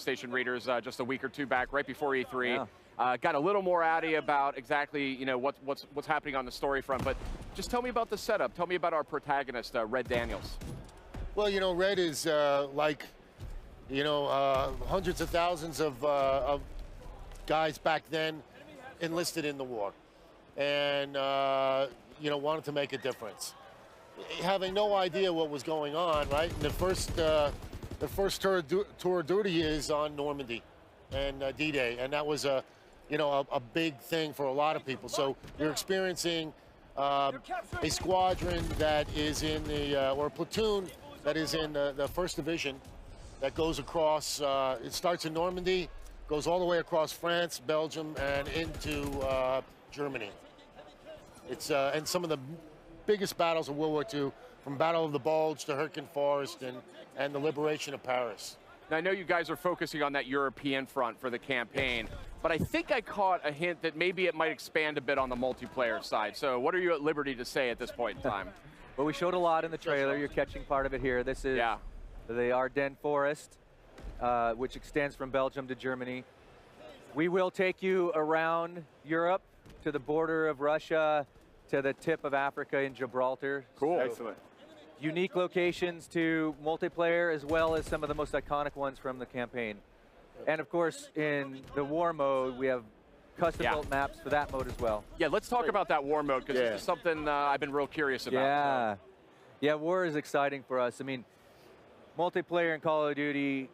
PlayStation readers just a week or two back, right before E3. Yeah. Got a little more out of you about exactly, you know, what's happening on the story front. But just tell me about the setup. Tell me about our protagonist, Red Daniels. Well, you know, Red is like, you know, hundreds of thousands of guys back then enlisted in the war, and you know, wanted to make a difference, having no idea what was going on. Right, and the first tour of duty is on Normandy and D-Day, and that was a, you know, a big thing for a lot of people. So you're experiencing a squadron that is in the or a platoon that is in the 1st Division that goes across. It starts in Normandy, goes all the way across France, Belgium, and into Germany. It's and some of the biggest battles of World War II, from Battle of the Bulge to Hurtgen Forest and the liberation of Paris. Now, I know you guys are focusing on that European front for the campaign, but I think I caught a hint that maybe it might expand a bit on the multiplayer side. So what are you at liberty to say at this point in time? Well, we showed a lot in the trailer. You're catching part of it here. This is the Ardennes Forest, which extends from Belgium to Germany. We will take you around Europe to the border of Russia, to the tip of Africa in Gibraltar. Cool. So, excellent. Unique locations to multiplayer, as well as some of the most iconic ones from the campaign. And of course, in the war mode, we have custom-built maps for that mode as well. Yeah, let's talk about that war mode, because it's something I've been real curious about. Yeah. Yeah, war is exciting for us. I mean, multiplayer in Call of Duty,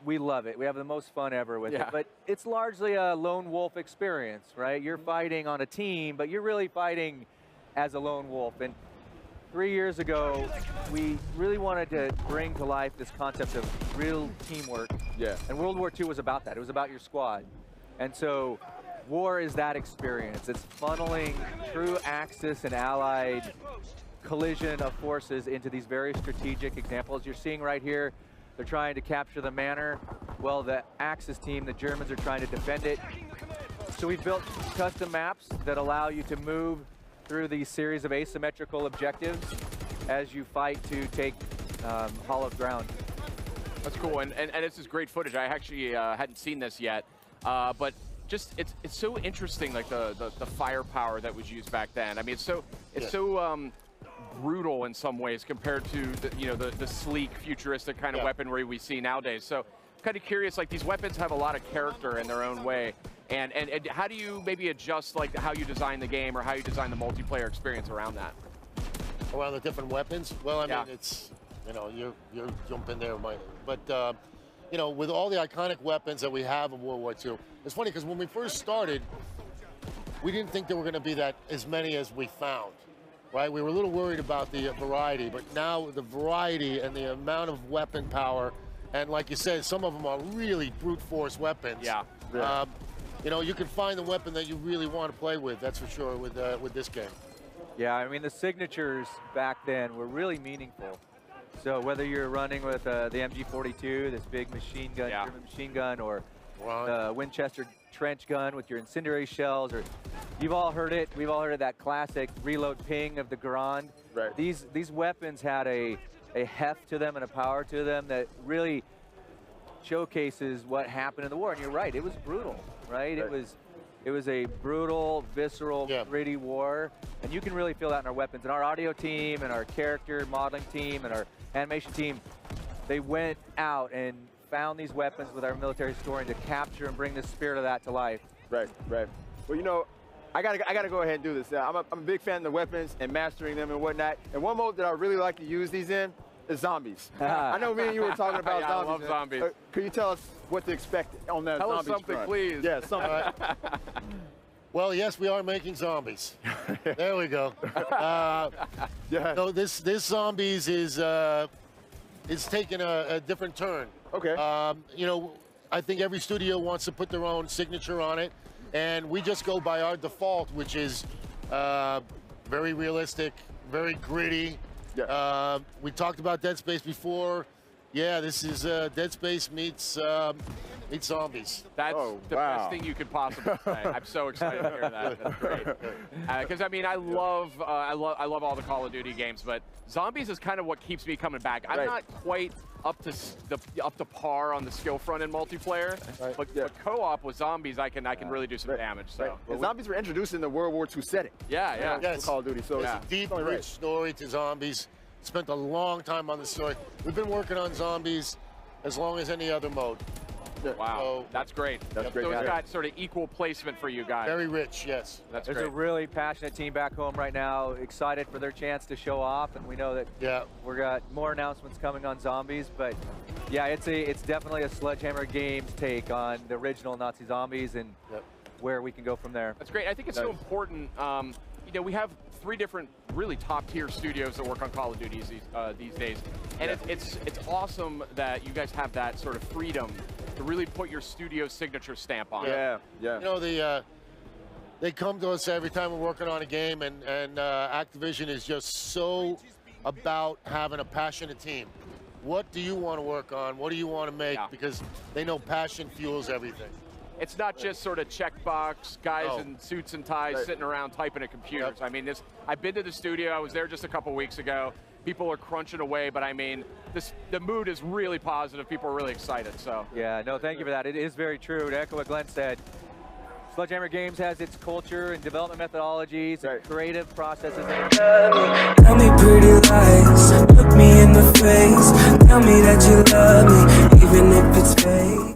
we love it. We have the most fun ever with it. But it's largely a lone wolf experience, right? You're fighting on a team, but you're really fighting as a lone wolf. And 3 years ago, we really wanted to bring to life this concept of real teamwork. Yeah. And World War II was about that. It was about your squad. And so war is that experience. It's funneling true Axis and Allied collision of forces into these very strategic examples. You're seeing right here, they're trying to capture the manor. Well, the Axis team, the Germans, are trying to defend it. So we've built custom maps that allow you to move through these series of asymmetrical objectives as you fight to take hollowed ground. That's cool, and this is great footage. I actually hadn't seen this yet, but just it's so interesting, like the firepower that was used back then. I mean, it's so brutal in some ways compared to the sleek, futuristic kind of weaponry we see nowadays. So I'm kind of curious, like these weapons have a lot of character in their own way. And how do you maybe adjust like how you design the game or how you design the multiplayer experience around that? Around the different weapons? Well, I mean, it's, you know, you're jumping there, Mike. But, you know, with all the iconic weapons that we have in World War II, it's funny because when we first started, we didn't think there were going to be as many as we found, right? We were a little worried about the variety, but now the variety and the amount of weapon power, and like you said, some of them are really brute force weapons. You know, you can find the weapon that you really want to play with, that's for sure, with this game. Yeah, I mean, the signatures back then were really meaningful. So whether you're running with the MG42, this big machine gun, German machine gun, or the Winchester trench gun with your incendiary shells, or you've all heard it, we've all heard of that classic reload ping of the Garand. Right. These weapons had a heft to them and a power to them that really showcases what happened in the war. And you're right, it was brutal, right? It was a brutal, visceral, gritty war, and you can really feel that in our weapons. And our audio team, and our character modeling team, and our animation team, they went out and found these weapons with our military historian to capture and bring the spirit of that to life. Right, right. Well, you know, I gotta go ahead and do this. I'm a big fan of the weapons and mastering them and whatnot. And one mode that I really like to use these in is zombies. I know me and you were talking about zombies. I love zombies. Could you tell us what to expect on that Tell zombies us something, front? please. Yeah, something. Well, yes, we are making zombies. There we go. No, this zombies is taking a different turn. Okay. You know, I think every studio wants to put their own signature on it, and we just go by our default, which is very realistic, very gritty. Yeah. We talked about Dead Space before. Yeah, this is Dead Space meets Meet zombies. That's Oh, the wow. best thing you could possibly say. I'm so excited to hear that. That's great. Because I mean, I love all the Call of Duty games, but zombies is kind of what keeps me coming back. I'm Right. not quite up to par on the skill front in multiplayer, Right. but co-op with zombies, I can really do some Right. damage. So Right. And zombies were introduced in the World War II setting. yeah. Yes. Call of Duty. So Yeah. it's Deep, only rich right. story to zombies. Spent a long time on the story. We've been working on zombies as long as any other mode. Wow, So- that's great. That's great So to it's hear. got sort of equal placement for you guys. Very rich, yes. That's There's great. a really passionate team back home right now, excited for their chance to show off, and we know that Yeah. we've got more announcements coming on zombies. But yeah, it's definitely a Sledgehammer Games take on the original Nazi zombies and Yep. where we can go from there. That's great. I think it's so important. You know, we have 3 different really top-tier studios that work on Call of Duty these days, and it's awesome that you guys have that sort of freedom to really put your studio signature stamp on it. Yeah, yeah. You know, they come to us every time we're working on a game, and Activision is just so about having a passionate team. What do you want to work on? What do you want to make? Yeah. Because they know passion fuels everything. It's not just sort of checkbox guys No. in suits and ties Right. sitting around typing at computers. Yep. I mean, I've been to the studio. I was there just a couple weeks ago. People are crunching away, but I mean, the mood is really positive. People are really excited. So Yeah, no, thank you for that. It is very true. To echo what Glenn said, Sledgehammer Games has its culture and development methodologies and Right. creative processes. Tell me pretty lies, look me in the face. Tell me that you love me, even if it's fake.